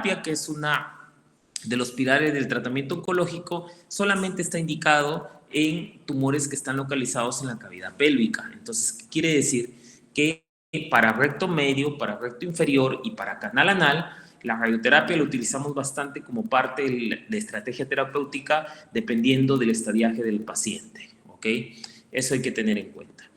radioterapia, que es una de los pilares del tratamiento oncológico, solamente está indicado en tumores que están localizados en la cavidad pélvica. Entonces, ¿qué quiere decir? Que para recto medio, para recto inferior y para canal anal, la radioterapia la utilizamos bastante como parte de estrategia terapéutica dependiendo del estadiaje del paciente, ¿ok? Eso hay que tener en cuenta.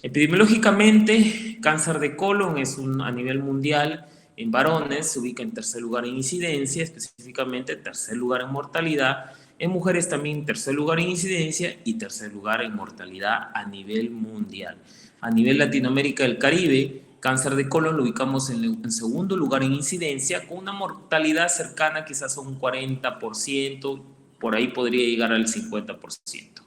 Epidemiológicamente, cáncer de colon es a nivel mundial en varones, se ubica en tercer lugar en incidencia, específicamente tercer lugar en mortalidad. En mujeres también tercer lugar en incidencia y tercer lugar en mortalidad a nivel mundial. A nivel Latinoamérica y el Caribe, cáncer de colon lo ubicamos en segundo lugar en incidencia, con una mortalidad cercana quizás a un 40%, por ahí podría llegar al 50%.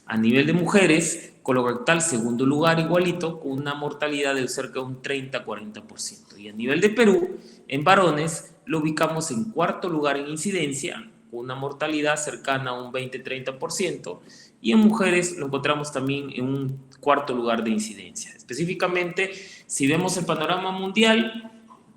A nivel de mujeres, colorectal segundo lugar igualito, con una mortalidad de cerca de un 30-40%. Y a nivel de Perú, en varones, lo ubicamos en cuarto lugar en incidencia, con una mortalidad cercana a un 20-30%, y en mujeres lo encontramos también en un cuarto lugar de incidencia. Específicamente, si vemos el panorama mundial,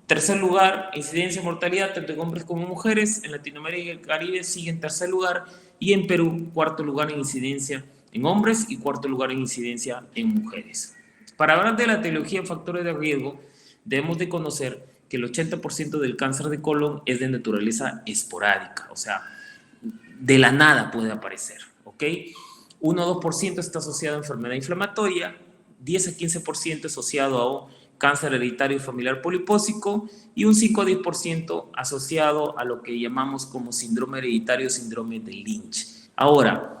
tercer lugar, incidencia y mortalidad, tanto en hombres como en mujeres. En Latinoamérica y el Caribe sigue en tercer lugar, y en Perú, cuarto lugar en incidencia en hombres y cuarto lugar en incidencia en mujeres. Para hablar de la etiología en factores de riesgo, debemos de conocer que el 80% del cáncer de colon es de naturaleza esporádica, o sea, de la nada puede aparecer, ¿ok? 1-2% está asociado a enfermedad inflamatoria, 10-15% asociado a cáncer hereditario familiar polipósico y un 5-10% asociado a lo que llamamos como síndrome hereditario, síndrome de Lynch. Ahora,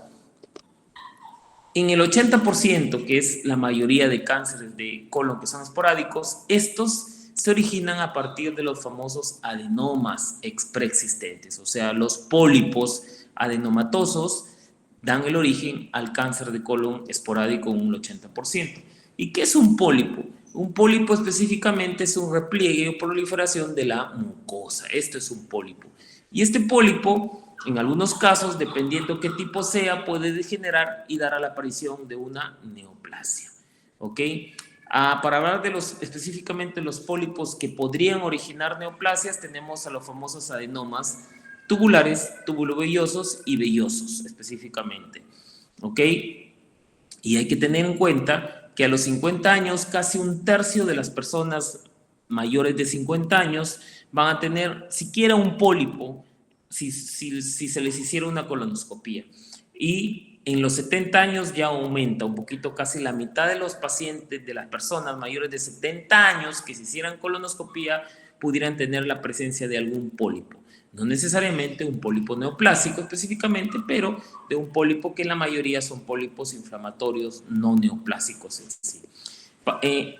en el 80%, que es la mayoría de cánceres de colon que son esporádicos, estos se originan a partir de los famosos adenomas preexistentes, o sea, los pólipos adenomatosos dan el origen al cáncer de colon esporádico en un 80%. ¿Y qué es un pólipo? Un pólipo específicamente es un repliegue o proliferación de la mucosa. Esto es un pólipo. Y este pólipo, en algunos casos, dependiendo qué tipo sea, puede degenerar y dar a la aparición de una neoplasia. ¿Ok? Para hablar de específicamente los pólipos que podrían originar neoplasias, tenemos a los famosos adenomas tubulares, tubulovellosos y vellosos específicamente. ¿Ok? Y hay que tener en cuenta que a los 50 años, casi un tercio de las personas mayores de 50 años van a tener siquiera un pólipo si se les hiciera una colonoscopía. Y en los 70 años ya aumenta un poquito, casi la mitad de los pacientes, de las personas mayores de 70 años que se hicieran colonoscopía, pudieran tener la presencia de algún pólipo. No necesariamente un pólipo neoplásico específicamente, pero de un pólipo que en la mayoría son pólipos inflamatorios no neoplásicos en sí.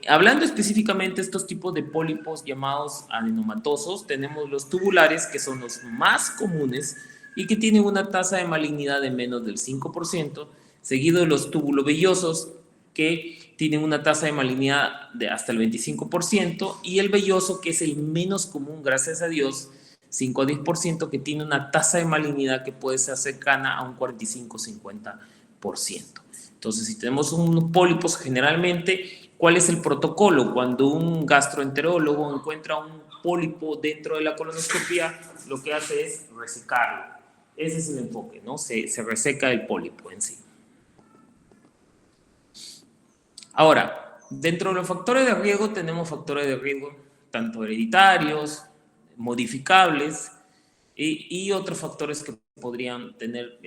Hablando específicamente de estos tipos de pólipos llamados adenomatosos, tenemos los tubulares, que son los más comunes y que tienen una tasa de malignidad de menos del 5%, seguido de los tubulovellosos, que tienen una tasa de malignidad de hasta el 25%, y el velloso, que es el menos común, gracias a Dios, 5-10%, que tiene una tasa de malignidad que puede ser cercana a un 45-50%. Entonces, si tenemos un pólipos, generalmente, ¿cuál es el protocolo? Cuando un gastroenterólogo encuentra un pólipo dentro de la colonoscopia, lo que hace es resecarlo. Ese es el enfoque, ¿no? Se reseca el pólipo en sí. Ahora, dentro de los factores de riesgo tenemos factores de riesgo tanto hereditarios, modificables y otros factores que podrían tener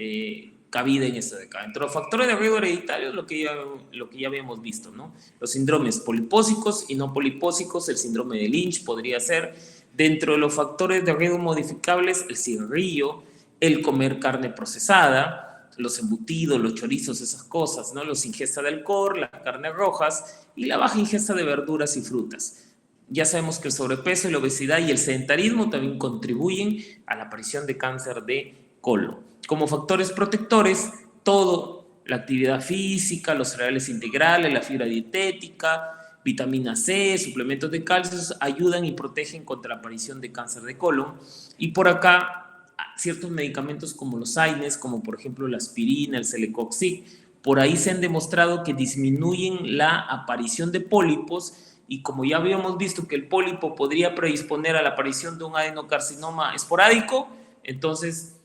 cabida en esta década. Entre los factores de riesgo hereditarios, lo que ya habíamos visto, ¿no? Los síndromes polipósicos y no polipósicos, el síndrome de Lynch podría ser. Dentro de los factores de riesgo modificables, el cigarrillo, el comer carne procesada, los embutidos, los chorizos, esas cosas, ¿no? Los ingesta de alcohol, las carnes rojas y la baja ingesta de verduras y frutas. Ya sabemos que el sobrepeso y la obesidad y el sedentarismo también contribuyen a la aparición de cáncer de colon. Como factores protectores, todo, la actividad física, los cereales integrales, la fibra dietética, vitamina C, suplementos de calcio, ayudan y protegen contra la aparición de cáncer de colon. Y por acá, ciertos medicamentos como los AINES, como por ejemplo la aspirina, el Celecoxib, por ahí se han demostrado que disminuyen la aparición de pólipos y como ya habíamos visto que el pólipo podría predisponer a la aparición de un adenocarcinoma esporádico, entonces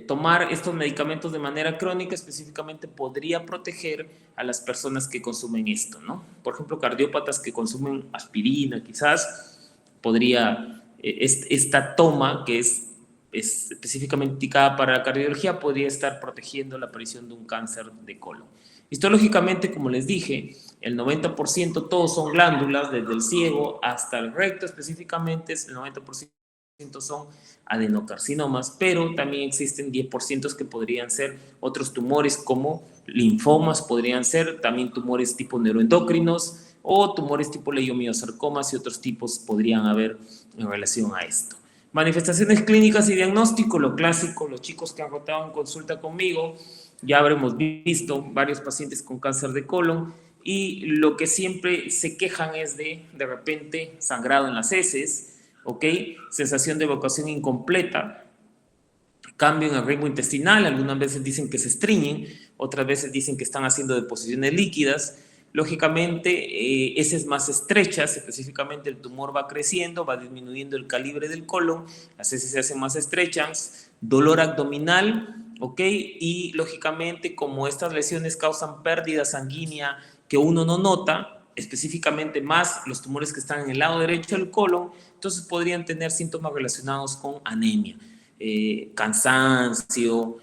tomar estos medicamentos de manera crónica específicamente podría proteger a las personas que consumen esto, ¿no? Por ejemplo, cardiópatas que consumen aspirina, quizás podría, esta toma que es específicamente indicada para la cardiología, podría estar protegiendo la aparición de un cáncer de colon. Histológicamente, como les dije, el 90% todos son glándulas, desde el ciego hasta el recto específicamente, el 90% son adenocarcinomas, pero también existen 10% que podrían ser otros tumores como linfomas, podrían ser también tumores tipo neuroendocrinos o tumores tipo leiomiosarcomas y otros tipos podrían haber en relación a esto. Manifestaciones clínicas y diagnóstico, lo clásico, los chicos que han rotado en consulta conmigo, ya habremos visto varios pacientes con cáncer de colon y lo que siempre se quejan es de repente sangrado en las heces, ¿ok? Sensación de evacuación incompleta, cambio en el ritmo intestinal, algunas veces dicen que se estreñen, otras veces dicen que están haciendo deposiciones líquidas. Lógicamente, heces más estrechas, específicamente el tumor va creciendo, va disminuyendo el calibre del colon, las heces se hacen más estrechas, dolor abdominal, ¿ok? Y lógicamente, como estas lesiones causan pérdida sanguínea que uno no nota, específicamente más los tumores que están en el lado derecho del colon, entonces podrían tener síntomas relacionados con anemia, cansancio,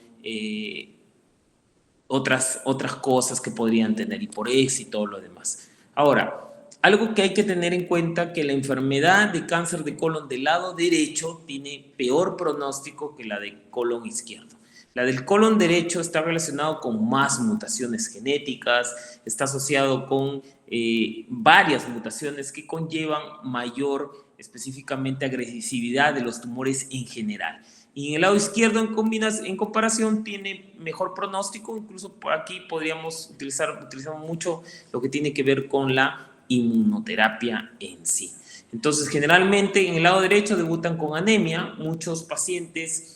otras cosas que podrían tener, hiporexia y todo lo demás. Ahora, algo que hay que tener en cuenta que la enfermedad de cáncer de colon del lado derecho tiene peor pronóstico que la de colon izquierdo. La del colon derecho está relacionado con más mutaciones genéticas, está asociado con varias mutaciones que conllevan mayor, específicamente, agresividad de los tumores en general. Y en el lado izquierdo, en comparación, tiene mejor pronóstico. Incluso por aquí podríamos utilizamos mucho lo que tiene que ver con la inmunoterapia en sí. Entonces, generalmente en el lado derecho debutan con anemia. Muchos pacientes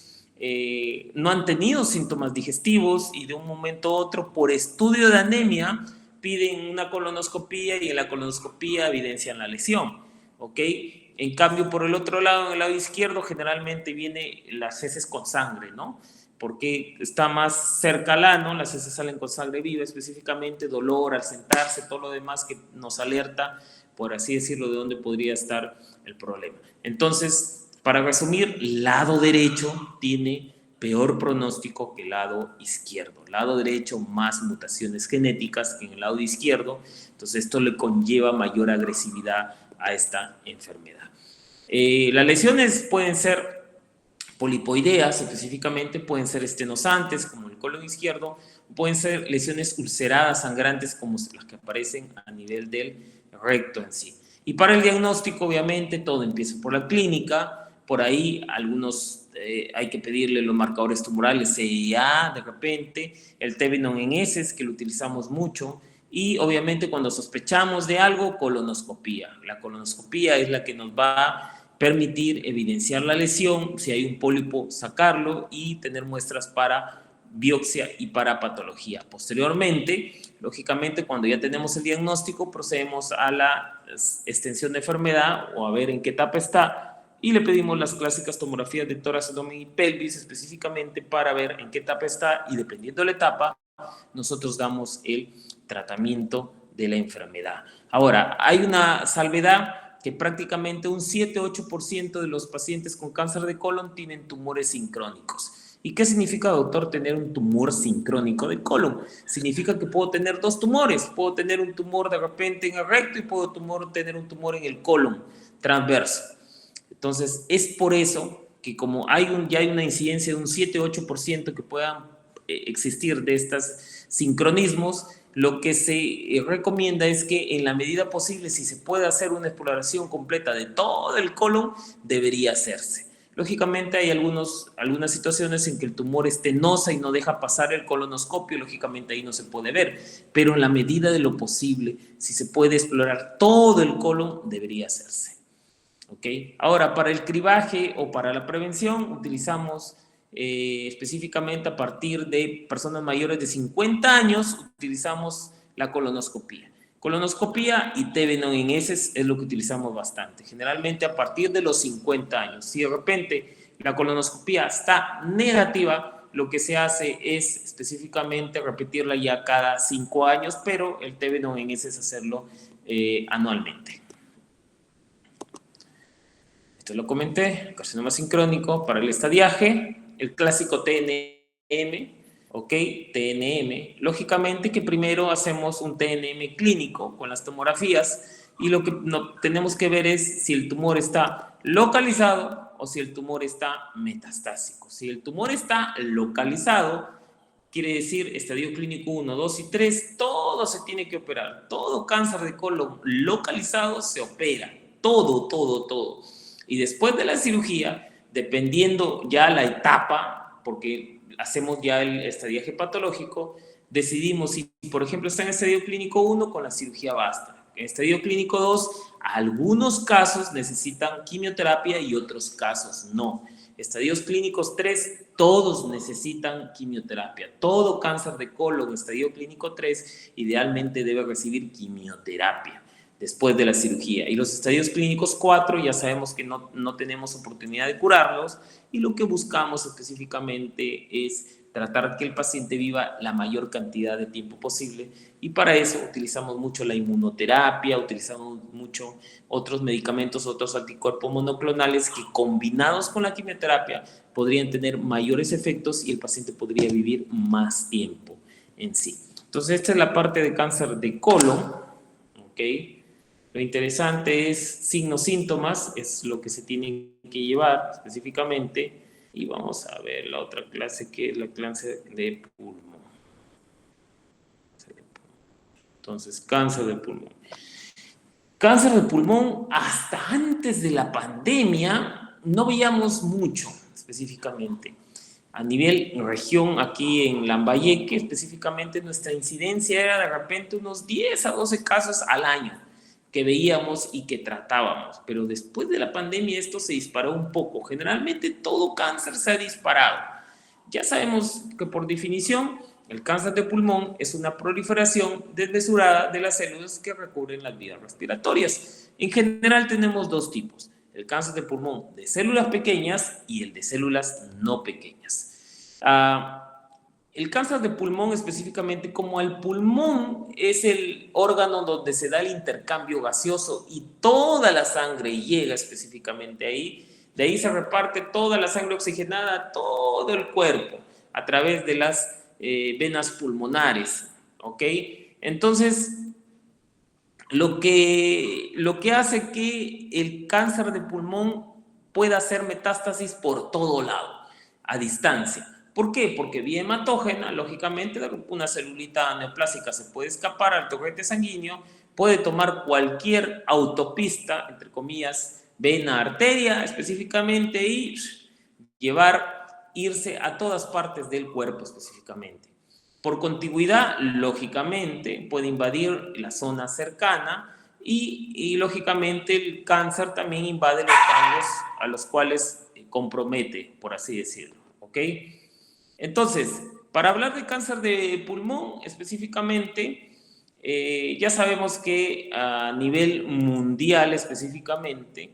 no han tenido síntomas digestivos y de un momento a otro, por estudio de anemia, piden una colonoscopía y en la colonoscopía evidencian la lesión, ¿ok? En cambio, por el otro lado, en el lado izquierdo, generalmente viene las heces con sangre, ¿no? Porque está más cerca al ano, las heces salen con sangre viva, específicamente dolor al sentarse, todo lo demás que nos alerta, por así decirlo, de dónde podría estar el problema. Entonces, para resumir, lado derecho tiene peor pronóstico que el lado izquierdo. Lado derecho, más mutaciones genéticas que en el lado izquierdo. Entonces, esto le conlleva mayor agresividad a esta enfermedad. Las lesiones pueden ser polipoideas, específicamente pueden ser estenosantes, como el colon izquierdo, pueden ser lesiones ulceradas, sangrantes, como las que aparecen a nivel del recto en sí. Y para el diagnóstico, obviamente, todo empieza por la clínica. Por ahí algunos hay que pedirle los marcadores tumorales CIA de repente, el Tevenon en heces, que lo utilizamos mucho, y obviamente cuando sospechamos de algo, colonoscopía. La colonoscopía es la que nos va a permitir evidenciar la lesión, si hay un pólipo, sacarlo y tener muestras para biopsia y para patología. Posteriormente, lógicamente, cuando ya tenemos el diagnóstico, procedemos a la extensión de enfermedad o a ver en qué etapa está y le pedimos las clásicas tomografías de tórax, abdomen y pelvis específicamente para ver en qué etapa está y dependiendo de la etapa, nosotros damos el tratamiento de la enfermedad. Ahora, hay una salvedad que prácticamente un 7-8% de los pacientes con cáncer de colon tienen tumores sincrónicos. ¿Y qué significa, doctor, tener un tumor sincrónico de colon? Significa que puedo tener dos tumores. Puedo tener un tumor de repente en el recto y puedo tener un tumor en el colon transverso. Entonces, es por eso que como ya hay una incidencia de un 7-8% que puedan existir de estos sincronismos, lo que se recomienda es que en la medida posible, si se puede hacer una exploración completa de todo el colon, debería hacerse. Lógicamente hay algunas situaciones en que el tumor es tenosa y no deja pasar el colonoscopio, lógicamente ahí no se puede ver, pero en la medida de lo posible, si se puede explorar todo el colon, debería hacerse. ¿Okay? Ahora, para el cribaje o para la prevención, utilizamos específicamente a partir de personas mayores de 50 años, utilizamos la colonoscopía. Colonoscopía y TB non-in-heces es lo que utilizamos bastante, generalmente a partir de los 50 años. Si de repente la colonoscopía está negativa, lo que se hace es específicamente repetirla ya cada 5 años, pero el TB non-in-heces es hacerlo anualmente. Esto lo comenté, carcinoma sincrónico para el estadiaje, el clásico TNM, ¿ok? TNM, lógicamente que primero hacemos un TNM clínico con las tomografías y lo que tenemos que ver es si el tumor está localizado o si el tumor está metastásico. Si el tumor está localizado, quiere decir estadio clínico 1, 2 y 3, todo se tiene que operar. Todo cáncer de colon localizado se opera. Todo. Y después de la cirugía, dependiendo ya la etapa, porque hacemos ya el estadiaje patológico, decidimos si, por ejemplo, está en estadio clínico 1, con la cirugía basta. En estadio clínico 2, algunos casos necesitan quimioterapia y otros casos no. Estadios clínicos 3, todos necesitan quimioterapia. Todo cáncer de colon, estadio clínico 3, idealmente debe recibir quimioterapia después de la cirugía. Y los estadios clínicos 4 ya sabemos que no tenemos oportunidad de curarlos y lo que buscamos específicamente es tratar que el paciente viva la mayor cantidad de tiempo posible y para eso utilizamos mucho la inmunoterapia, utilizamos mucho otros medicamentos, otros anticuerpos monoclonales que combinados con la quimioterapia podrían tener mayores efectos y el paciente podría vivir más tiempo en sí. Entonces esta es la parte de cáncer de colon, ¿ok? Lo interesante es signos, síntomas, es lo que se tienen que llevar específicamente. Y vamos a ver la otra clase que es la clase de pulmón. Entonces, cáncer de pulmón. Cáncer de pulmón, hasta antes de la pandemia, no veíamos mucho específicamente. A nivel región, aquí en Lambayeque, específicamente nuestra incidencia era de repente unos 10 a 12 casos al año que veíamos y que tratábamos, pero después de la pandemia esto se disparó un poco. Generalmente todo cáncer se ha disparado. Ya sabemos que por definición el cáncer de pulmón es una proliferación desmesurada de las células que recubren las vías respiratorias. En general tenemos dos tipos, el cáncer de pulmón de células pequeñas y el de células no pequeñas. El cáncer de pulmón específicamente, como el pulmón es el órgano donde se da el intercambio gaseoso y toda la sangre llega específicamente ahí, de ahí se reparte toda la sangre oxigenada a todo el cuerpo a través de las venas pulmonares, ¿ok? Entonces, lo que hace que el cáncer de pulmón pueda hacer metástasis por todo lado, a distancia. ¿Por qué? Porque vía hematógena, lógicamente, una celulita neoplásica se puede escapar al torrente sanguíneo, puede tomar cualquier autopista, entre comillas, vena, arteria específicamente y irse a todas partes del cuerpo específicamente. Por contigüidad, lógicamente, puede invadir la zona cercana y lógicamente el cáncer también invade los ganglios a los cuales compromete, por así decirlo, ¿ok? Entonces, para hablar de cáncer de pulmón específicamente, ya sabemos que a nivel mundial específicamente,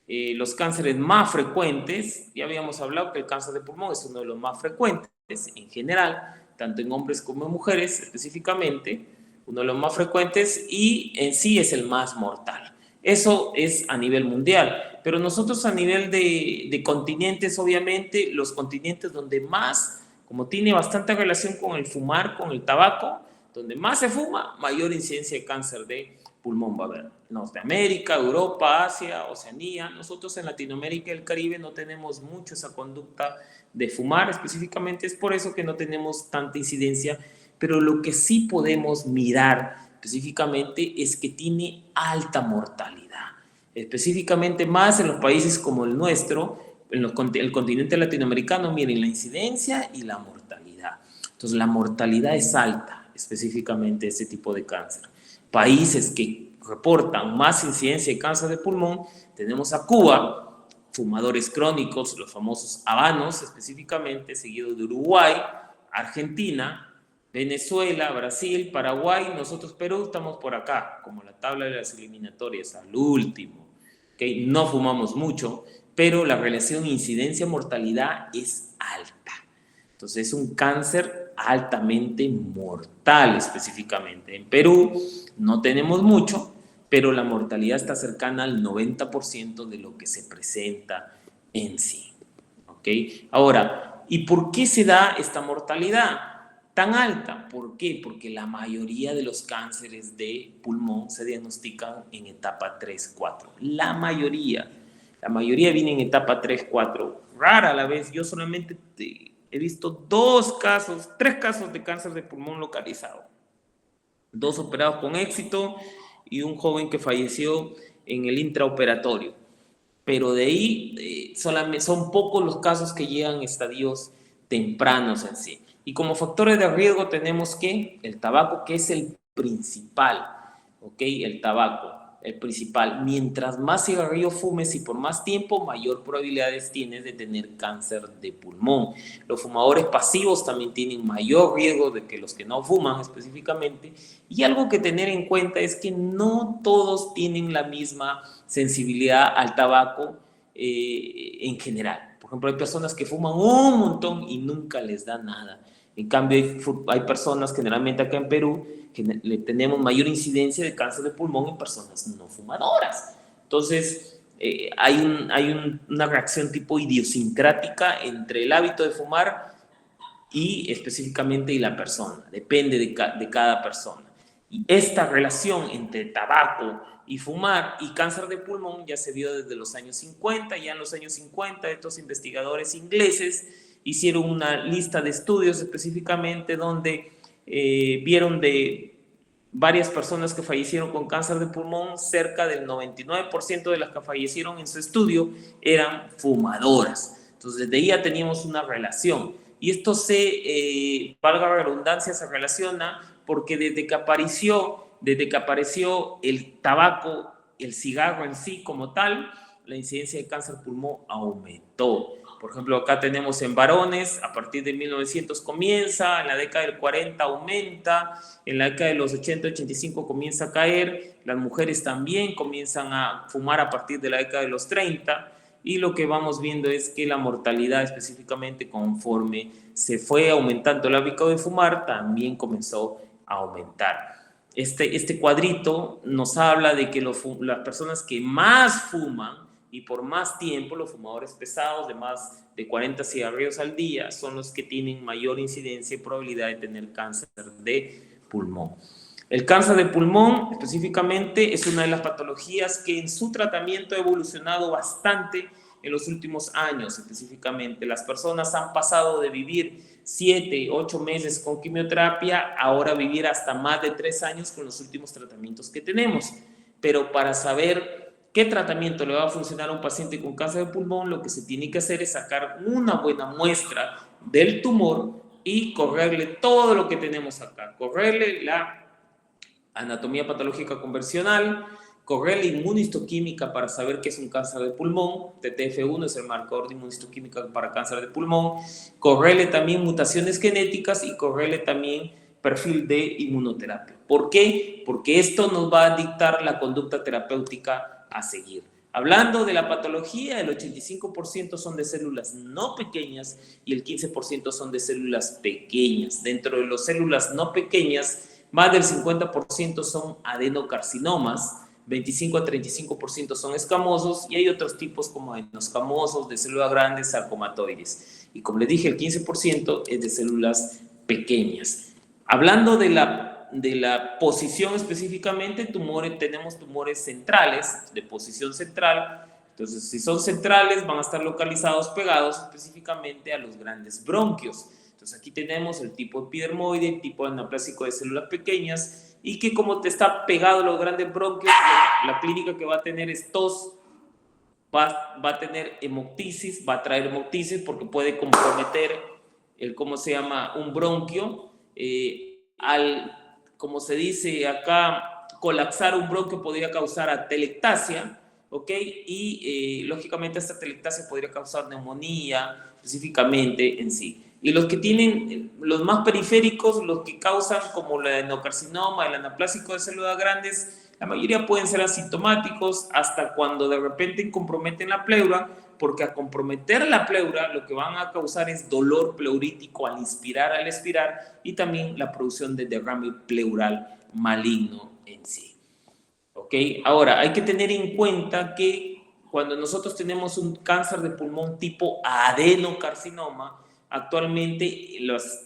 los cánceres más frecuentes, ya habíamos hablado que el cáncer de pulmón es uno de los más frecuentes en general, tanto en hombres como en mujeres específicamente, uno de los más frecuentes y en sí es el más mortal. Eso es a nivel mundial, pero nosotros a nivel de continentes, obviamente, los continentes donde más, como tiene bastante relación con el fumar, con el tabaco, donde más se fuma, mayor incidencia de cáncer de pulmón va a haber. Norteamérica, Europa, Asia, Oceanía. Nosotros en Latinoamérica y el Caribe no tenemos mucho esa conducta de fumar, específicamente es por eso que no tenemos tanta incidencia, pero lo que sí podemos mirar específicamente es que tiene alta mortalidad, específicamente más en los países como el nuestro, en el continente latinoamericano, miren la incidencia y la mortalidad. Entonces la mortalidad es alta, específicamente este tipo de cáncer. Países que reportan más incidencia de cáncer de pulmón, tenemos a Cuba, fumadores crónicos, los famosos habanos específicamente, seguido de Uruguay, Argentina, Venezuela, Brasil, Paraguay, nosotros Perú estamos por acá, como la tabla de las eliminatorias, al último. ¿Okay? No fumamos mucho, pero la relación incidencia-mortalidad es alta. Entonces es un cáncer altamente mortal específicamente. En Perú no tenemos mucho, pero la mortalidad está cercana al 90% de lo que se presenta en sí. ¿Okay? Ahora, ¿y por qué se da esta mortalidad tan alta? ¿Por qué? Porque la mayoría de los cánceres de pulmón se diagnostican en etapa 3-4. La mayoría viene en etapa 3-4. Rara a la vez, yo solamente he visto tres casos de cáncer de pulmón localizado. 2 operados con éxito y un joven que falleció en el intraoperatorio. Pero de ahí solamente son pocos los casos que llegan a estadios tempranos en sí. Y como factores de riesgo tenemos que el tabaco, que es el principal, ¿ok? El tabaco, el principal. Mientras más cigarrillo fumes y por más tiempo, mayor probabilidades tienes de tener cáncer de pulmón. Los fumadores pasivos también tienen mayor riesgo de que los que no fuman específicamente. Y algo que tener en cuenta es que no todos tienen la misma sensibilidad al tabaco en general. Por ejemplo, hay personas que fuman un montón y nunca les da nada. En cambio, hay personas, generalmente acá en Perú, que tenemos mayor incidencia de cáncer de pulmón en personas no fumadoras. Entonces, hay una reacción tipo idiosincrática entre el hábito de fumar y específicamente y la persona. Depende de cada persona. Y esta relación entre tabaco y fumar y cáncer de pulmón ya se vio desde los años 50. Ya en los años 50 estos investigadores ingleses hicieron una lista de estudios específicamente donde vieron de varias personas que fallecieron con cáncer de pulmón, cerca del 99% de las que fallecieron en su estudio eran fumadoras. Entonces, desde ahí ya teníamos una relación. Y esto valga la redundancia, se relaciona porque desde que apareció el tabaco, el cigarro en sí como tal, la incidencia de cáncer de pulmón aumentó. Por ejemplo, acá tenemos en varones, a partir de 1900 comienza, en la década del 40 aumenta, en la década de los 80-85 comienza a caer, las mujeres también comienzan a fumar a partir de la década de los 30, y lo que vamos viendo es que la mortalidad específicamente conforme se fue aumentando el hábito de fumar, también comenzó a aumentar. Este cuadrito nos habla de que las personas que más fuman y por más tiempo, los fumadores pesados de más de 40 cigarrillos al día son los que tienen mayor incidencia y probabilidad de tener cáncer de pulmón. El cáncer de pulmón específicamente es una de las patologías que en su tratamiento ha evolucionado bastante en los últimos años. Específicamente, las personas han pasado de vivir 7, 8 meses con quimioterapia, ahora vivir hasta más de 3 años con los últimos tratamientos que tenemos. Pero para saber qué tratamiento le va a funcionar a un paciente con cáncer de pulmón, lo que se tiene que hacer es sacar una buena muestra del tumor y correrle todo lo que tenemos acá. Correrle la anatomía patológica convencional, correrle inmunohistoquímica para saber qué es un cáncer de pulmón, TTF1 es el marcador de inmunohistoquímica para cáncer de pulmón, correrle también mutaciones genéticas y correrle también perfil de inmunoterapia. ¿Por qué? Porque esto nos va a dictar la conducta terapéutica a seguir. Hablando de la patología, el 85% son de células no pequeñas y el 15% son de células pequeñas. Dentro de las células no pequeñas, más del 50% son adenocarcinomas, 25 a 35% son escamosos y hay otros tipos como adenoscamosos, de células grandes, sarcomatoides. Y como les dije, el 15% es de células pequeñas. Hablando de la posición específicamente, tenemos tumores centrales, de posición central. Entonces, si son centrales, van a estar localizados pegados específicamente a los grandes bronquios. Entonces, aquí tenemos el tipo epidermoide, el tipo anaplásico de células pequeñas, y que como te está pegado a los grandes bronquios, la clínica que va a tener es tos, va a tener hemoptisis, va a traer hemoptisis porque puede comprometer un bronquio, como se dice acá, colapsar un bronquio podría causar atelectasia, ¿ok? Y lógicamente esta atelectasia podría causar neumonía específicamente en sí. Y los que tienen, los más periféricos, los que causan como el adenocarcinoma, el anaplásico de células grandes, la mayoría pueden ser asintomáticos hasta cuando de repente comprometen la pleura, porque a comprometer la pleura lo que van a causar es dolor pleurítico al inspirar, al expirar, y también la producción de derrame pleural maligno en sí. ¿Ok? Ahora, hay que tener en cuenta que cuando nosotros tenemos un cáncer de pulmón tipo adenocarcinoma, actualmente,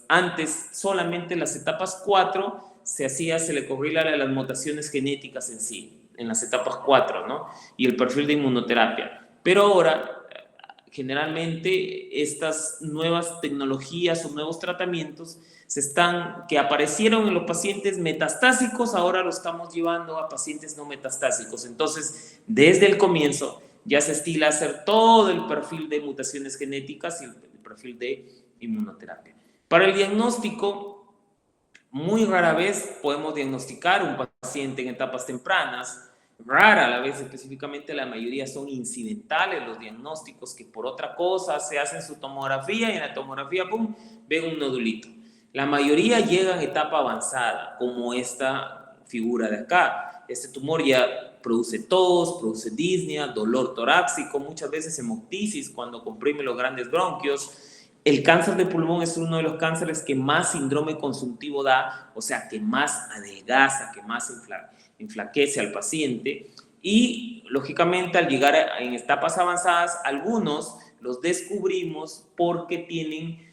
antes solamente las etapas 4 se le correla a las mutaciones genéticas en sí, en las etapas 4, ¿no? Y el perfil de inmunoterapia. Pero ahora, generalmente, estas nuevas tecnologías o nuevos tratamientos que aparecieron en los pacientes metastásicos, ahora lo estamos llevando a pacientes no metastásicos. Entonces, desde el comienzo ya se estila hacer todo el perfil de mutaciones genéticas y el perfil de inmunoterapia. Para el diagnóstico, muy rara vez podemos diagnosticar un paciente en etapas tempranas, rara a la vez, específicamente la mayoría son incidentales los diagnósticos que por otra cosa se hacen su tomografía y en la tomografía, ¡pum!, ven un nodulito. La mayoría llegan en etapa avanzada, como esta figura de acá. Este tumor ya produce tos, produce disnea, dolor torácico, muchas veces hemoptisis cuando comprime los grandes bronquios. El cáncer de pulmón es uno de los cánceres que más síndrome consuntivo da, o sea, que más adelgaza, que más enflaquece al paciente. Y, lógicamente, al llegar en etapas avanzadas, algunos los descubrimos porque tienen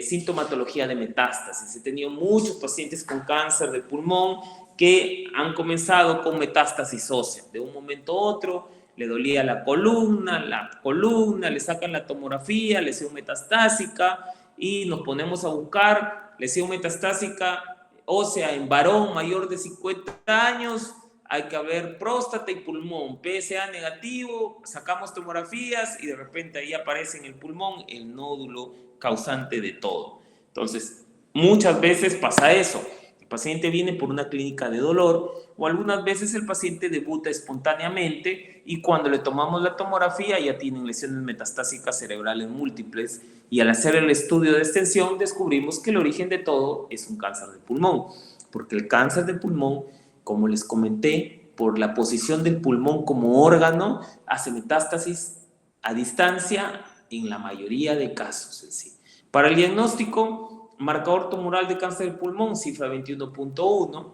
sintomatología de metástasis. He tenido muchos pacientes con cáncer de pulmón que han comenzado con metástasis ósea. De un momento a otro le dolía la columna, le sacan la tomografía, lesión metastásica, y nos ponemos a buscar lesión metastásica ósea en varón mayor de 50 años, hay que ver próstata y pulmón, PSA negativo, sacamos tomografías y de repente ahí aparece en el pulmón el nódulo causante de todo. Entonces, muchas veces pasa eso. El paciente viene por una clínica de dolor o algunas veces el paciente debuta espontáneamente y cuando le tomamos la tomografía ya tienen lesiones metastásicas cerebrales múltiples y al hacer el estudio de extensión descubrimos que el origen de todo es un cáncer de pulmón, porque el cáncer de pulmón, como les comenté, por la posición del pulmón como órgano, hace metástasis a distancia en la mayoría de casos en sí. Para el diagnóstico, marcador tumoral de cáncer de pulmón, cifra 21.1.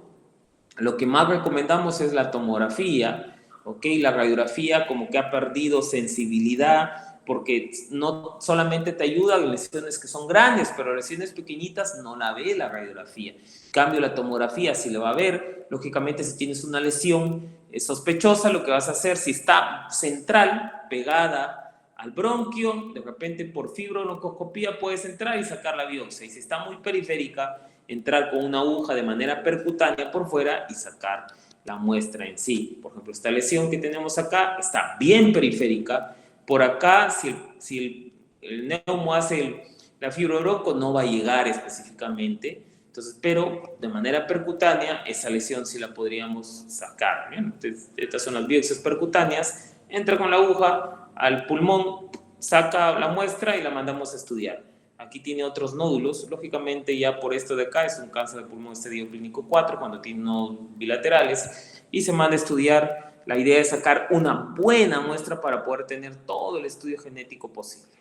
Lo que más recomendamos es la tomografía, ¿ok? La radiografía como que ha perdido sensibilidad porque no solamente te ayuda en lesiones que son grandes, pero lesiones pequeñitas no la ve la radiografía. En cambio, la tomografía sí la va a ver. Lógicamente, si tienes una lesión sospechosa, lo que vas a hacer, si está central, pegada al bronquio, de repente por fibrobroncoscopía puedes entrar y sacar la biopsia. Y si está muy periférica, entrar con una aguja de manera percutánea por fuera y sacar la muestra en sí. Por ejemplo, esta lesión que tenemos acá está bien periférica. Por acá, si el neumo hace la fibrobronco, no va a llegar específicamente. Entonces, pero de manera percutánea, esa lesión sí la podríamos sacar. ¿Bien? Entonces, estas son las biopsias percutáneas. Entra con la aguja al pulmón, saca la muestra y la mandamos a estudiar. Aquí tiene otros nódulos, lógicamente ya por esto de acá es un cáncer de pulmón estadio clínico 4 cuando tiene nódulos bilaterales y se manda a estudiar. La idea es sacar una buena muestra para poder tener todo el estudio genético posible,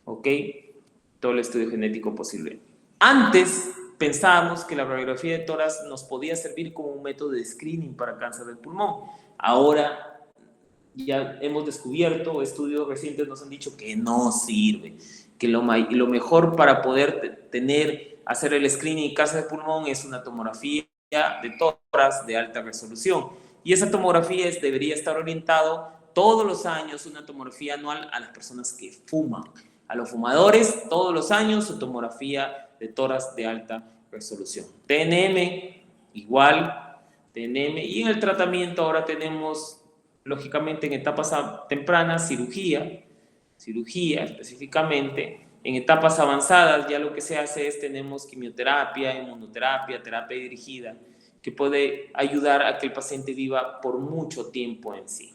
¿ok? Todo el estudio genético posible. Antes pensábamos que la radiografía de tórax nos podía servir como un método de screening para cáncer del pulmón. Ahora ya hemos descubierto, estudios recientes nos han dicho que no sirve, que lo mejor para poder hacer el screening en cáncer de pulmón es una tomografía de tórax de alta resolución. Y esa tomografía debería estar orientado todos los años, una tomografía anual a las personas que fuman. A los fumadores, todos los años, su tomografía de tórax de alta resolución. TNM, igual, TNM. Y en el tratamiento ahora tenemos, lógicamente, en etapas tempranas, cirugía específicamente. En etapas avanzadas ya lo que se hace es tenemos quimioterapia, inmunoterapia, terapia dirigida, que puede ayudar a que el paciente viva por mucho tiempo en sí.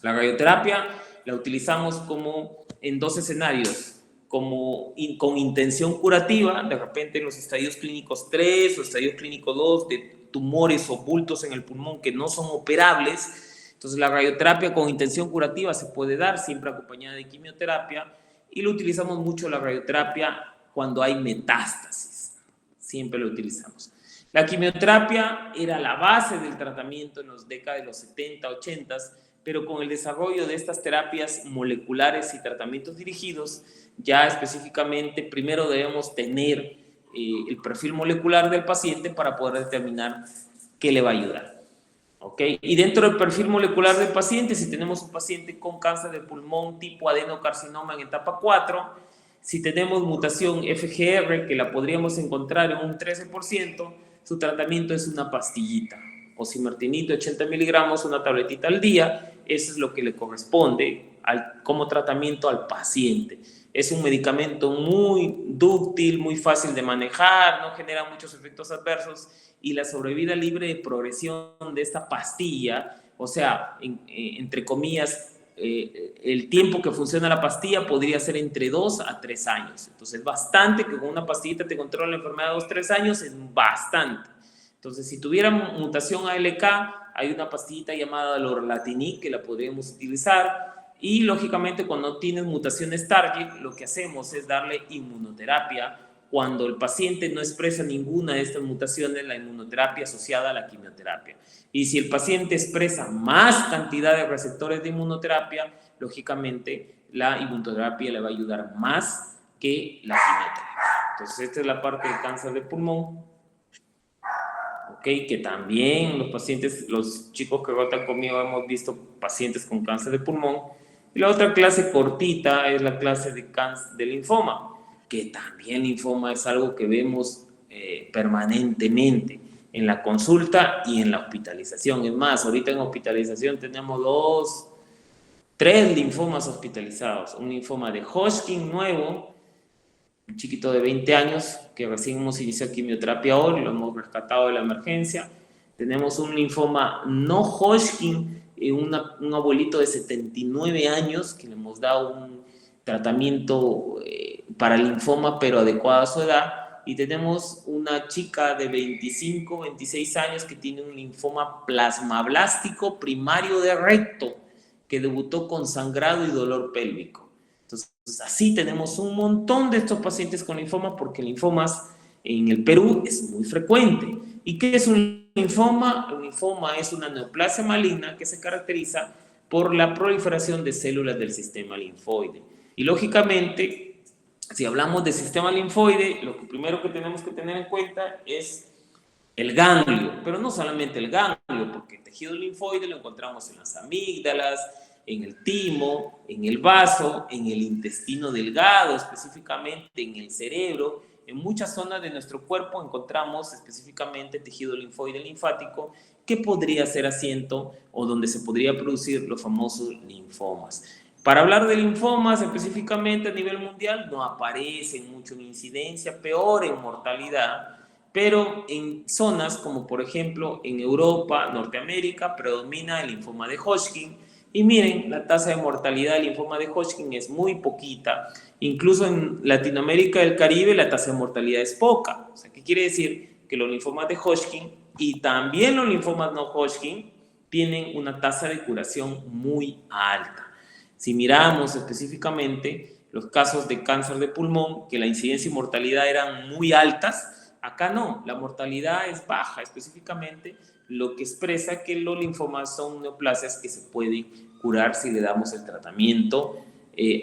La radioterapia la utilizamos como en dos escenarios, con intención curativa, de repente en los estadios clínicos 3 o estadios clínicos 2 de tumores o bultos en el pulmón que no son operables. Entonces la radioterapia con intención curativa se puede dar, siempre acompañada de quimioterapia, y lo utilizamos mucho la radioterapia cuando hay metástasis, siempre lo utilizamos. La quimioterapia era la base del tratamiento en las décadas de los 70, 80, pero con el desarrollo de estas terapias moleculares y tratamientos dirigidos, ya específicamente primero debemos tener el perfil molecular del paciente para poder determinar qué le va a ayudar. ¿Okay? Y dentro del perfil molecular del paciente, si tenemos un paciente con cáncer de pulmón tipo adenocarcinoma en etapa 4, si tenemos mutación FGR, que la podríamos encontrar en un 13%, su tratamiento es una pastillita, osimertinib 80 miligramos, una tabletita al día. Eso es lo que le corresponde como tratamiento al paciente. Es un medicamento muy dúctil, muy fácil de manejar, no genera muchos efectos adversos, y la sobrevida libre de progresión de esta pastilla, o sea, entre comillas, el tiempo que funciona la pastilla podría ser entre 2 a 3 años. Entonces, bastante que con una pastillita te controla la enfermedad 2 3 años, es bastante. Entonces, si tuviera mutación ALK, hay una pastillita llamada lorlatinib que la podríamos utilizar. Y lógicamente, cuando tienes mutaciones target, lo que hacemos es darle inmunoterapia. Cuando el paciente no expresa ninguna de estas mutaciones, la inmunoterapia asociada a la quimioterapia. Y si el paciente expresa más cantidad de receptores de inmunoterapia, lógicamente la inmunoterapia le va a ayudar más que la quimioterapia. Entonces, esta es la parte del cáncer de pulmón. Okay, que también los pacientes, los chicos que rotan conmigo, hemos visto pacientes con cáncer de pulmón. Y la otra clase cortita es la clase de linfoma, que también linfoma es algo que vemos permanentemente en la consulta y en la hospitalización. Es más, ahorita en hospitalización tenemos 3 linfomas hospitalizados. Un linfoma de Hodgkin nuevo, un chiquito de 20 años que recién hemos iniciado quimioterapia hoy, lo hemos rescatado de la emergencia. Tenemos un linfoma no Hodgkin, un abuelito de 79 años que le hemos dado un tratamiento para linfoma, pero adecuado a su edad. Y tenemos una chica de 25, 26 años que tiene un linfoma plasmablástico primario de recto, que debutó con sangrado y dolor pélvico. Entonces, así tenemos un montón de estos pacientes con linfoma, porque linfomas en el Perú es muy frecuente. ¿Y qué es un linfoma? Un linfoma es una neoplasia maligna que se caracteriza por la proliferación de células del sistema linfoide. Y lógicamente, si hablamos de sistema linfoide, lo primero que tenemos que tener en cuenta es el ganglio, pero no solamente el ganglio, porque el tejido linfoide lo encontramos en las amígdalas, en el timo, en el vaso, en el intestino delgado, específicamente en el cerebro. En muchas zonas de nuestro cuerpo encontramos específicamente tejido linfoide linfático que podría ser asiento o donde se podría producir los famosos linfomas. Para hablar de linfomas específicamente a nivel mundial, no aparecen mucho en incidencia, peor en mortalidad, pero en zonas como por ejemplo en Europa, Norteamérica, predomina el linfoma de Hodgkin. Y miren, la tasa de mortalidad del linfoma de Hodgkin es muy poquita. Incluso en Latinoamérica y el Caribe la tasa de mortalidad es poca. O sea, ¿qué quiere decir? Que los linfomas de Hodgkin y también los linfomas no Hodgkin tienen una tasa de curación muy alta. Si miramos específicamente los casos de cáncer de pulmón, que la incidencia y mortalidad eran muy altas, acá no, la mortalidad es baja, específicamente lo que expresa que los linfomas son neoplasias que se pueden curar si le damos el tratamiento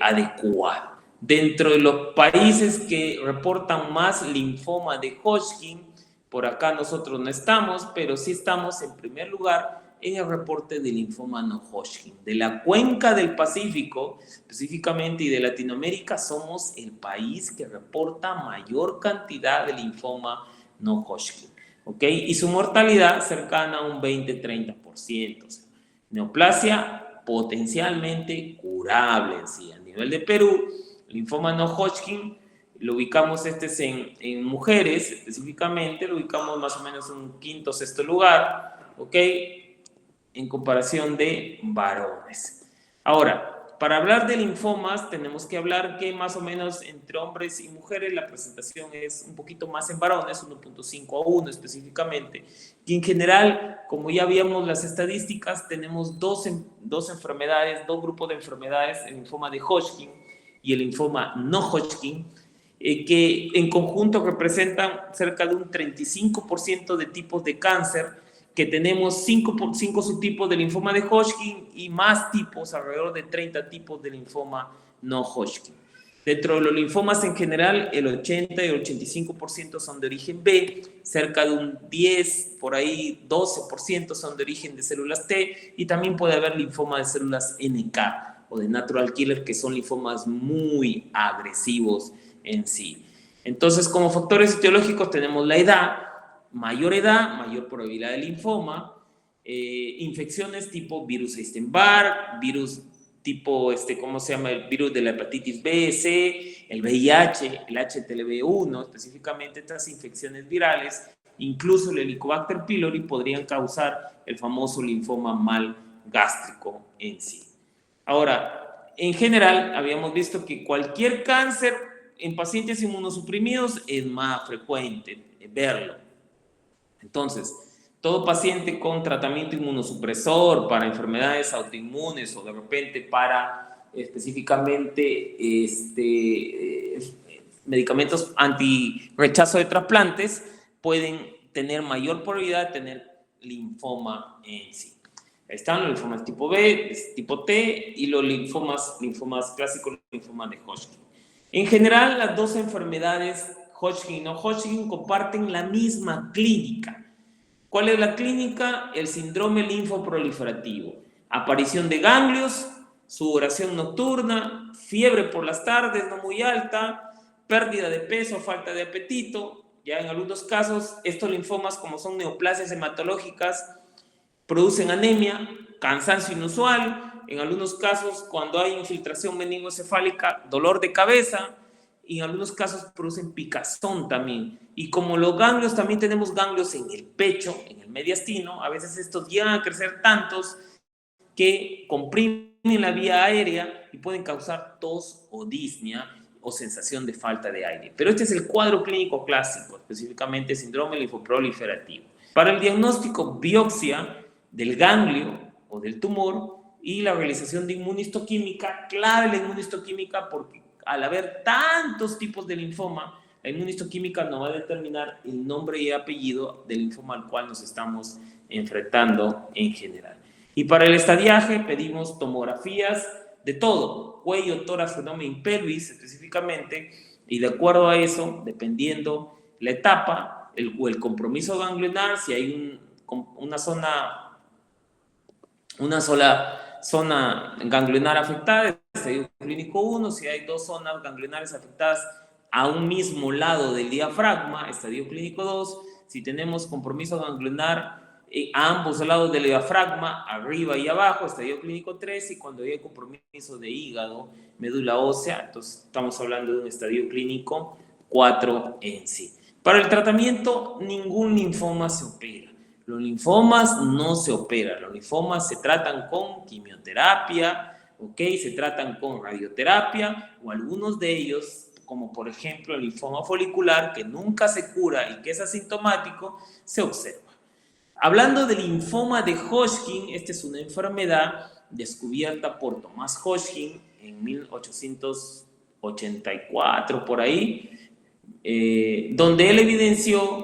adecuado. Dentro de los países que reportan más linfoma de Hodgkin, por acá nosotros no estamos, pero sí estamos en primer lugar en el reporte de linfoma no Hodgkin. De la cuenca del Pacífico, específicamente, y de Latinoamérica, somos el país que reporta mayor cantidad de linfoma no Hodgkin. ¿Okay? Y su mortalidad cercana a un 20-30%. O sea, neoplasia potencialmente curable en sí. A nivel de Perú, linfoma no Hodgkin, lo ubicamos en mujeres, específicamente, lo ubicamos más o menos en un quinto, sexto lugar, ¿ok? En comparación de varones. Ahora, para hablar de linfomas tenemos que hablar que más o menos entre hombres y mujeres la presentación es un poquito más en varones, 1.5:1 específicamente, y en general, como ya vimos las estadísticas, tenemos dos enfermedades, dos grupos de enfermedades, el linfoma de Hodgkin y el linfoma no Hodgkin, que en conjunto representan cerca de un 35% de tipos de cáncer, que tenemos 5 subtipos de linfoma de Hodgkin y más tipos, alrededor de 30 tipos de linfoma no Hodgkin. Dentro de los linfomas en general, el 80 y el 85% son de origen B, cerca de un 10, por ahí 12% son de origen de células T, y también puede haber linfoma de células NK o de natural killer, que son linfomas muy agresivos en sí. Entonces, como factores etiológicos tenemos la edad, mayor probabilidad de linfoma, infecciones tipo virus Epstein-Barr, virus tipo, ¿cómo se llama? El virus de la hepatitis B, C, el VIH, el HTLV1, específicamente estas infecciones virales, incluso el Helicobacter pylori podrían causar el famoso linfoma mal gástrico en sí. Ahora, en general, habíamos visto que cualquier cáncer en pacientes inmunosuprimidos es más frecuente verlo. Entonces, todo paciente con tratamiento inmunosupresor para enfermedades autoinmunes o de repente para específicamente medicamentos anti-rechazo de trasplantes pueden tener mayor probabilidad de tener linfoma en sí. Están los linfomas tipo B, tipo T y los linfomas clásicos, linfomas de Hodgkin. En general, las dos enfermedades, Hodgkin y no Hodgkin, comparten la misma clínica. ¿Cuál es la clínica? El síndrome linfoproliferativo. Aparición de ganglios, sudoración nocturna, fiebre por las tardes no muy alta, pérdida de peso, falta de apetito. Ya en algunos casos, estos linfomas, como son neoplasias hematológicas, producen anemia, cansancio inusual. En algunos casos, cuando hay infiltración meningoencefálica, dolor de cabeza. Y en algunos casos producen picazón también. Y como los ganglios, también tenemos ganglios en el pecho, en el mediastino, a veces estos llegan a crecer tantos que comprimen la vía aérea y pueden causar tos o disnea o sensación de falta de aire. Pero este es el cuadro clínico clásico, específicamente síndrome linfoproliferativo. Para el diagnóstico, biopsia del ganglio o del tumor y la realización de inmunistoquímica, clave la inmunistoquímica porque al haber tantos tipos de linfoma, la inmunistoquímica no va a determinar el nombre y apellido del linfoma al cual nos estamos enfrentando en general. Y para el estadiaje pedimos tomografías de todo, cuello, tórax, abdomen, pelvis específicamente, y de acuerdo a eso, dependiendo la etapa o el compromiso ganglionar, si hay una sola zona ganglionar afectada, estadio clínico 1, si hay dos zonas ganglionares afectadas a un mismo lado del diafragma, estadio clínico 2, si tenemos compromiso ganglionar a ambos lados del diafragma, arriba y abajo, estadio clínico 3, y cuando hay compromiso de hígado, médula ósea, entonces estamos hablando de un estadio clínico 4 en sí. Para el tratamiento, ningún linfoma se opera. Los linfomas no se operan, los linfomas se tratan con quimioterapia, se tratan con radioterapia, o algunos de ellos, como por ejemplo el linfoma folicular, que nunca se cura y que es asintomático, se observa. Hablando del linfoma de Hodgkin, esta es una enfermedad descubierta por Thomas Hodgkin en 1884, por ahí, donde él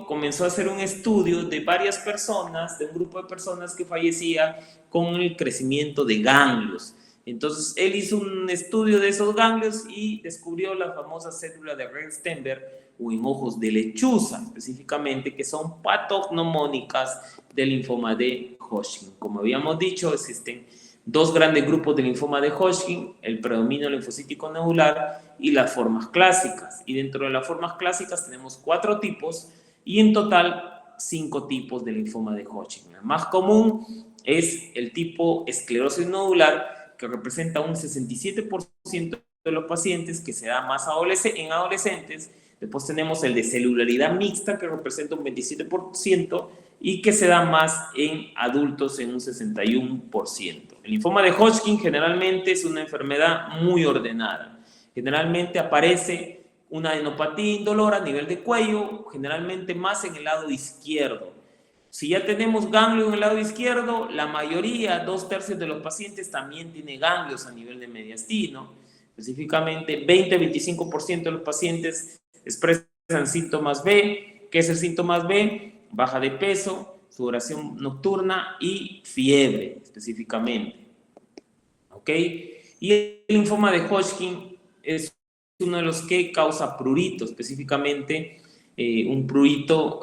comenzó a hacer un estudio de varias personas, de un grupo de personas que fallecía con el crecimiento de ganglios. Entonces, él hizo un estudio de esos ganglios y descubrió la famosa célula de Rex-Stenberg o en ojos de lechuza, específicamente, que son patognomónicas del linfoma de Hodgkin. Como habíamos dicho, existen dos grandes grupos de linfoma de Hodgkin, el predominio linfocítico nodular y las formas clásicas. Y dentro de las formas clásicas tenemos 4 tipos y en total 5 tipos de linfoma de Hodgkin. El más común es el tipo esclerosis nodular, que representa un 67% de los pacientes, que se da más en adolescentes. Después tenemos el de celularidad mixta, que representa un 27%, y que se da más en adultos en un 61%. El linfoma de Hodgkin generalmente es una enfermedad muy ordenada. Generalmente aparece una adenopatía indolora a nivel de cuello, generalmente más en el lado izquierdo. Si ya tenemos ganglio en el lado izquierdo, la mayoría, 2/3 de los pacientes también tiene ganglios a nivel de mediastino. Específicamente, 20-25% de los pacientes expresan síntomas B. ¿Qué es el síntomas B? Baja de peso, sudoración nocturna y fiebre, específicamente. ¿Ok? Y el linfoma de Hodgkin es uno de los que causa prurito, específicamente un prurito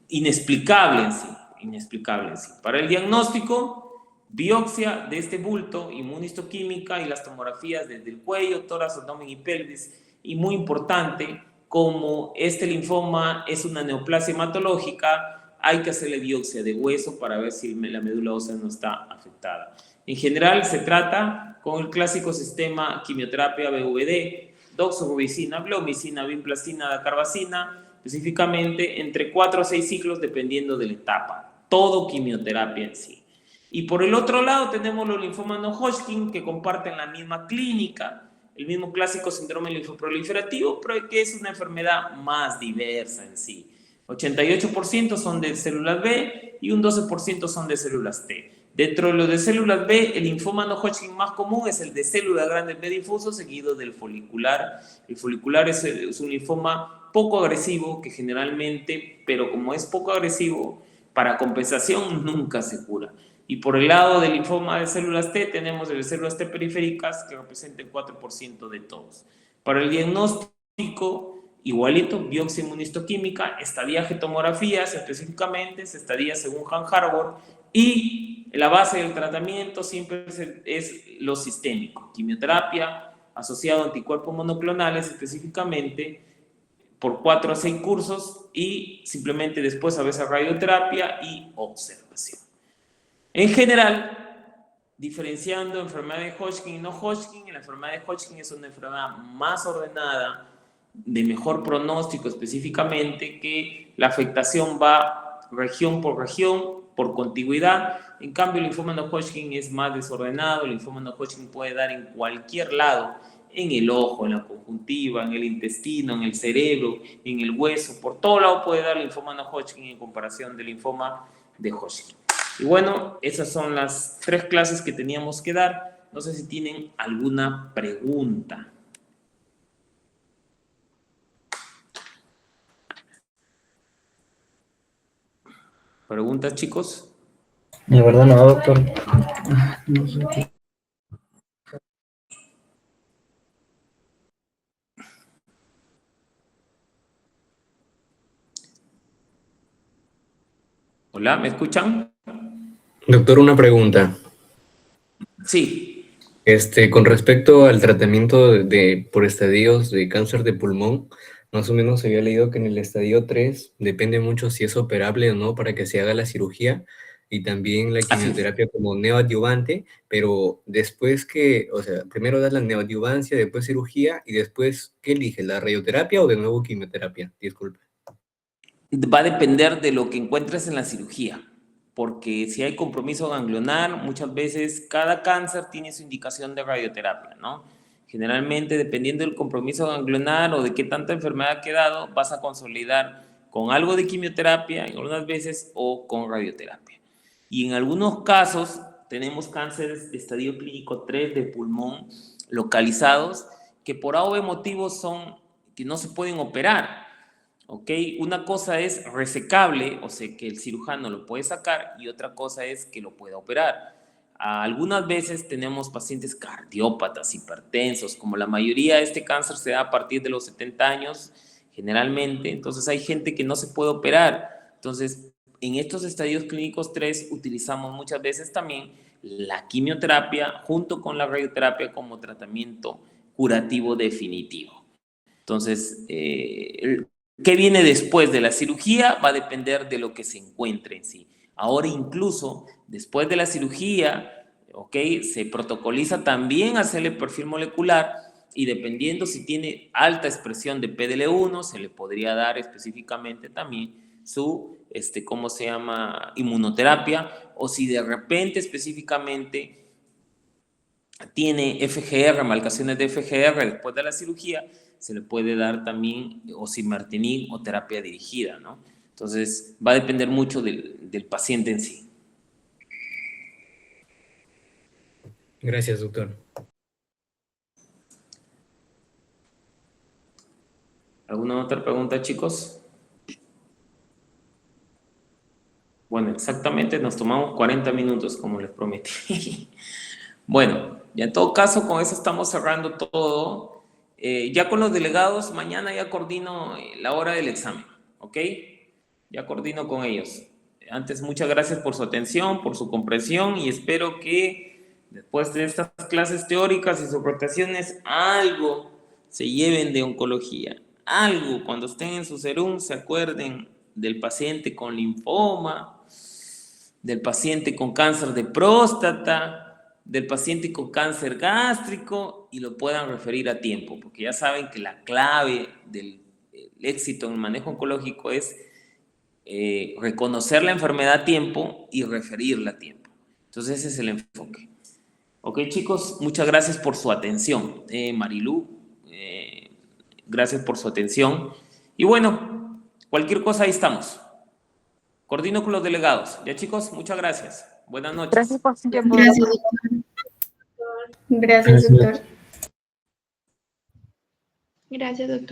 inexplicable en sí, inexplicable en sí. Para el diagnóstico, biopsia de este bulto, inmunistoquímica y las tomografías desde el cuello, tórax, abdomen y pelvis. Y muy importante, como este linfoma es una neoplasia hematológica, hay que hacerle biopsia de hueso para ver si la médula ósea no está afectada. En general se trata con el clásico sistema quimioterapia BVD, doxorubicina, bleomicina, vinplastina, dacarbazina, específicamente entre 4 a 6 ciclos dependiendo de la etapa. Todo quimioterapia en sí. Y por el otro lado tenemos los linfomas no Hodgkin que comparten la misma clínica, el mismo clásico síndrome linfoproliferativo, pero que es una enfermedad más diversa en sí. 88% son de células B y un 12% son de células T. Dentro de los de células B, el linfoma no Hodgkin más común es el de células grandes B difuso, seguido del folicular. El folicular es un linfoma poco agresivo que generalmente, pero como es poco agresivo, para compensación nunca se cura. Y por el lado del linfoma de células T, tenemos el de células T periféricas que representa el 4% de todos. Para el diagnóstico, igualito, biopsia inmunistoquímica, estadiaje tomografías, específicamente se estadia según Han Harvard, y la base del tratamiento siempre es lo sistémico, quimioterapia asociado a anticuerpos monoclonales, específicamente por 4 a 6 cursos, y simplemente después a veces radioterapia y observación. En general, diferenciando enfermedad de Hodgkin y no Hodgkin, la enfermedad de Hodgkin es una enfermedad más ordenada, de mejor pronóstico específicamente, que la afectación va región, por contigüidad. En cambio, el linfoma no Hodgkin es más desordenado. El linfoma no Hodgkin puede dar en cualquier lado, en el ojo, en la conjuntiva, en el intestino, en el cerebro, en el hueso, por todo lado puede dar el linfoma no Hodgkin en comparación del linfoma de Hodgkin. Y bueno, esas son las 3 clases que teníamos que dar. No sé si tienen alguna pregunta. ¿Preguntas, chicos? La verdad no, doctor. No sé qué. Hola, ¿me escuchan? Doctor, una pregunta. Sí. Con respecto al tratamiento por estadios de cáncer de pulmón, más o menos había leído que en el estadio 3 depende mucho si es operable o no para que se haga la cirugía y también la Así es. quimioterapia como neoadyuvante, pero después o sea, primero da la neoadyuvancia, después cirugía y después, ¿qué elige? ¿La radioterapia o de nuevo quimioterapia? Disculpe. Va a depender de lo que encuentres en la cirugía, porque si hay compromiso ganglionar, muchas veces cada cáncer tiene su indicación de radioterapia, ¿no? Generalmente, dependiendo del compromiso ganglionar o de qué tanta enfermedad ha quedado, vas a consolidar con algo de quimioterapia en algunas veces o con radioterapia. Y en algunos casos tenemos cánceres de estadio clínico 3 de pulmón localizados que por A o B motivos son que no se pueden operar. ¿Ok? Una cosa es resecable, o sea, que el cirujano lo puede sacar, y otra cosa es que lo pueda operar. Algunas veces tenemos pacientes cardiópatas, hipertensos, como la mayoría de este cáncer se da a partir de los 70 años, generalmente, entonces hay gente que no se puede operar. Entonces, en estos estadios clínicos 3 utilizamos muchas veces también la quimioterapia junto con la radioterapia como tratamiento curativo definitivo. Entonces, ¿qué viene después de la cirugía? Va a depender de lo que se encuentre en sí. Ahora incluso después de la cirugía, ¿ok? Se protocoliza también hacerle perfil molecular y dependiendo si tiene alta expresión de PDL1, se le podría dar específicamente también su ¿cómo se llama? Inmunoterapia, o si de repente específicamente tiene FGR, malcaciones de FGR después de la cirugía, se le puede dar también osimertinib o terapia dirigida, ¿no? Entonces, va a depender mucho del paciente en sí. Gracias, doctor. ¿Alguna otra pregunta, chicos? Bueno, exactamente nos tomamos 40 minutos, como les prometí. Bueno, ya en todo caso, con eso estamos cerrando todo. Ya con los delegados, mañana ya coordino la hora del examen, ¿ok? Ya coordino con ellos. Antes, muchas gracias por su atención, por su comprensión y espero que después de estas clases teóricas y sus rotaciones, algo se lleven de oncología. Algo, cuando estén en su serum, se acuerden del paciente con linfoma, del paciente con cáncer de próstata, del paciente con cáncer gástrico y lo puedan referir a tiempo, porque ya saben que la clave del éxito en el manejo oncológico es reconocer la enfermedad a tiempo y referirla a tiempo. Entonces ese es el enfoque. Ok, chicos, muchas gracias por su atención. Marilú, gracias por su atención. Y bueno, cualquier cosa ahí estamos. Coordino con los delegados. Ya, chicos, muchas gracias. Buenas noches. Gracias por su tiempo. Gracias, doctor. Gracias, doctor. Gracias, doctor.